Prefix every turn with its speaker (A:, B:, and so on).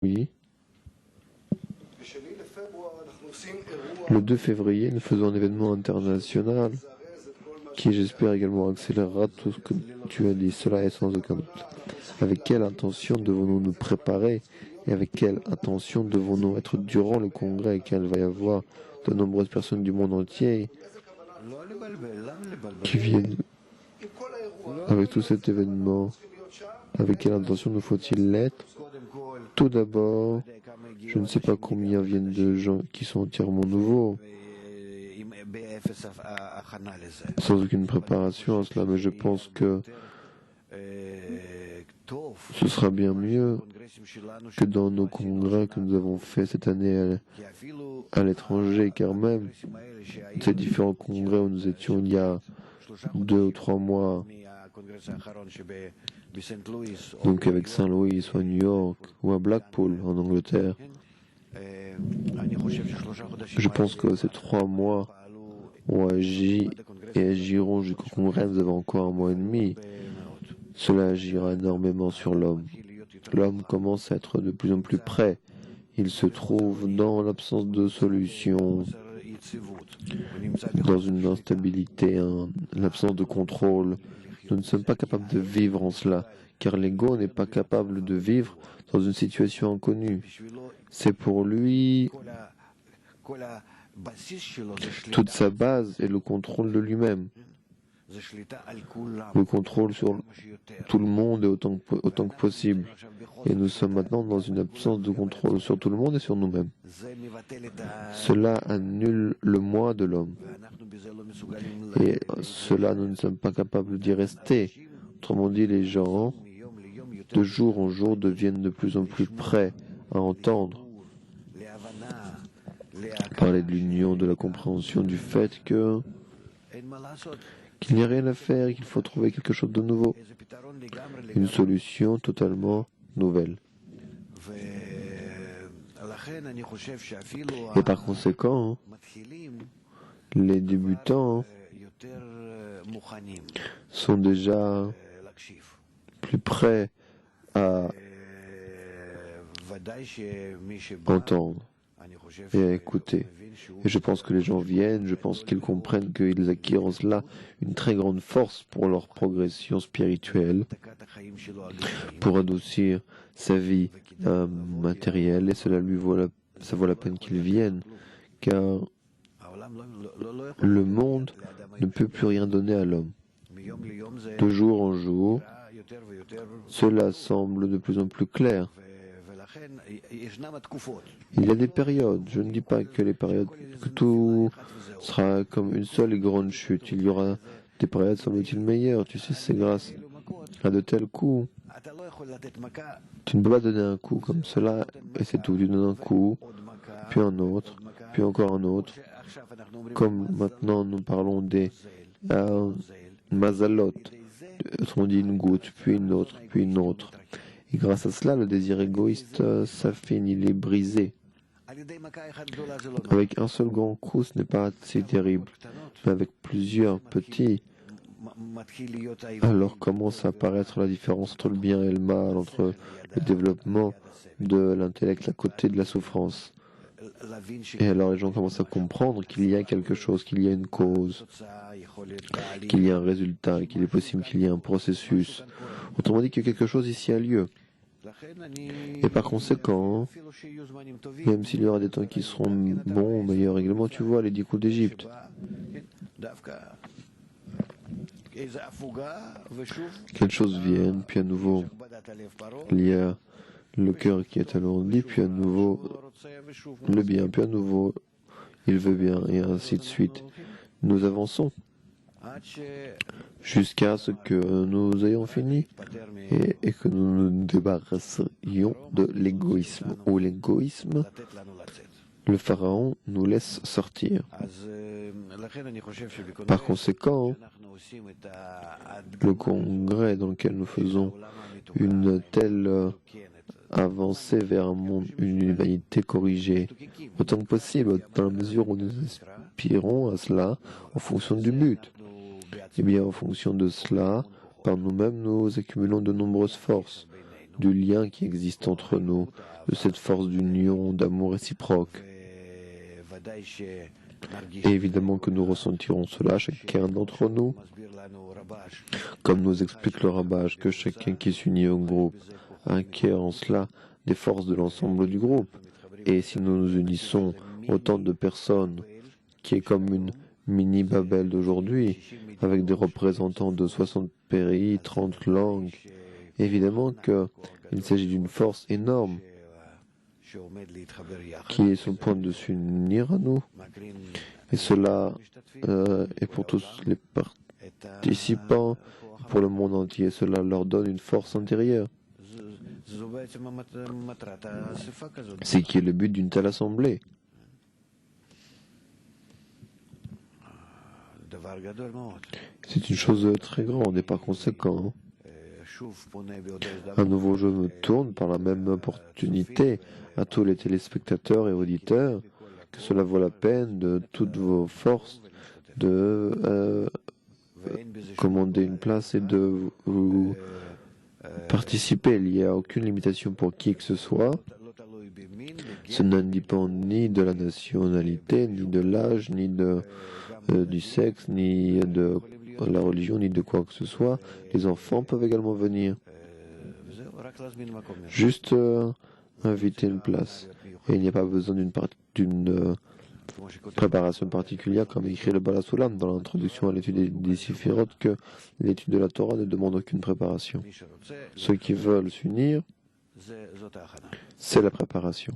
A: Oui. Le 2 février, nous faisons un événement international qui, j'espère, également accélérera tout ce que tu as dit. Cela est sans aucun doute. Avec quelle intention devons-nous nous préparer et avec quelle intention devons-nous être durant le congrès, car il va y avoir de nombreuses personnes du monde entier qui viennent avec tout cet événement. Avec quelle intention nous faut-il l'être? Tout d'abord, je ne sais pas combien viennent de gens qui sont entièrement nouveaux, sans aucune préparation à cela, mais je pense que ce sera bien mieux que dans nos congrès que nous avons fait cette année à l'étranger, car même ces différents congrès où nous étions il y a 2 ou 3 mois, donc avec Saint-Louis ou à New York ou à Blackpool en Angleterre, je pense que ces 3 mois ont agi et agiront jusqu'au congrès. Nous avons encore 1 mois et demi. Cela agira énormément sur l'homme. L'homme commence à être de plus en plus prêt. Il se trouve dans l'absence de solution, dans une instabilité, l'absence de contrôle. Nous ne sommes pas capables de vivre en cela, car l'ego n'est pas capable de vivre dans une situation inconnue. C'est pour lui, toute sa base est le contrôle de lui-même. Le contrôle sur tout le monde et autant que possible. Et nous sommes maintenant dans une absence de contrôle sur tout le monde et sur nous-mêmes. Cela annule le moi de l'homme. Et cela, nous ne sommes pas capables d'y rester. Autrement dit, les gens, de jour en jour, deviennent de plus en plus prêts à entendre parler de l'union, de la compréhension du fait qu'il n'y a rien à faire, qu'il faut trouver quelque chose de nouveau, une solution totalement nouvelle. Et par conséquent, les débutants sont déjà plus prêts à entendre et à écouter. Et je pense que les gens viennent, je pense qu'ils comprennent qu'ils acquièrent en cela une très grande force pour leur progression spirituelle, pour adoucir sa vie matérielle, et cela ça vaut la peine qu'ils viennent, car le monde ne peut plus rien donner à l'homme. De jour en jour, cela semble de plus en plus clair. Il y a des périodes, je ne dis pas que tout sera comme une seule et grande chute. Il y aura des périodes semble-t-il meilleures. Tu sais, c'est grâce à de tels coups. Tu ne peux pas donner un coup comme cela et c'est tout. Tu donnes un coup, puis un autre, puis encore un autre. Comme maintenant nous parlons des mazalot. On dit une goutte, puis une autre, puis une autre. Et grâce à cela, le désir égoïste s'affine, il est brisé. Avec un seul grand coup, ce n'est pas assez terrible. Mais avec plusieurs petits, alors commence à apparaître la différence entre le bien et le mal, entre le développement de l'intellect à côté de la souffrance. Et alors les gens commencent à comprendre qu'il y a quelque chose, qu'il y a une cause, qu'il y a un résultat, qu'il est possible qu'il y ait un processus. Autrement dit, que quelque chose ici a lieu. Et par conséquent, même s'il y aura des temps qui seront bons, meilleurs également, tu vois les 10 coups d'Égypte. Quelque chose vienne, puis à nouveau, il y a le cœur qui est alourdi, puis à nouveau, le bien, puis à nouveau, il veut bien, et ainsi de suite. Nous avançons jusqu'à ce que nous ayons fini et que nous nous débarrassions de l'égoïsme. Ou l'égoïsme, le pharaon nous laisse sortir. Par conséquent, le congrès dans lequel nous faisons une telle avancée vers un monde, une humanité corrigée, autant que possible, dans la mesure où nous aspirons à cela, en fonction du but. Et bien, en fonction de cela, par nous-mêmes, nous accumulons de nombreuses forces. du lien qui existe entre nous, de cette force d'union, d'amour réciproque. Et évidemment que nous ressentirons cela, chacun d'entre nous, comme nous explique le Rabbach, que chacun qui s'unit au groupe acquiert en cela des forces de l'ensemble du groupe. Et si nous nous unissons autant de personnes, qui est comme une mini-Babel d'aujourd'hui, avec des représentants de 60 pays, 30 langues, évidemment qu'il s'agit d'une force énorme qui est sur le point de s'unir à nous. Et cela est pour tous les participants, pour le monde entier. Cela leur donne une force intérieure. C'est qui est le but d'une telle assemblée. C'est une chose très grande et par conséquent, à nouveau je me tourne par la même opportunité à tous les téléspectateurs et auditeurs que cela vaut la peine de toutes vos forces de commander une place et de vous participer. Il n'y a aucune limitation pour qui que ce soit. Ce ne dépend ni de la nationalité, ni de l'âge, ni du sexe, ni de la religion, ni de quoi que ce soit. Les enfants peuvent également venir. Juste inviter une place. Et il n'y a pas besoin d'une préparation particulière, comme écrit le Baal HaSulam dans l'introduction à l'étude des Siphiroth, que l'étude de la Torah ne demande aucune préparation. Ceux qui veulent s'unir, c'est la préparation.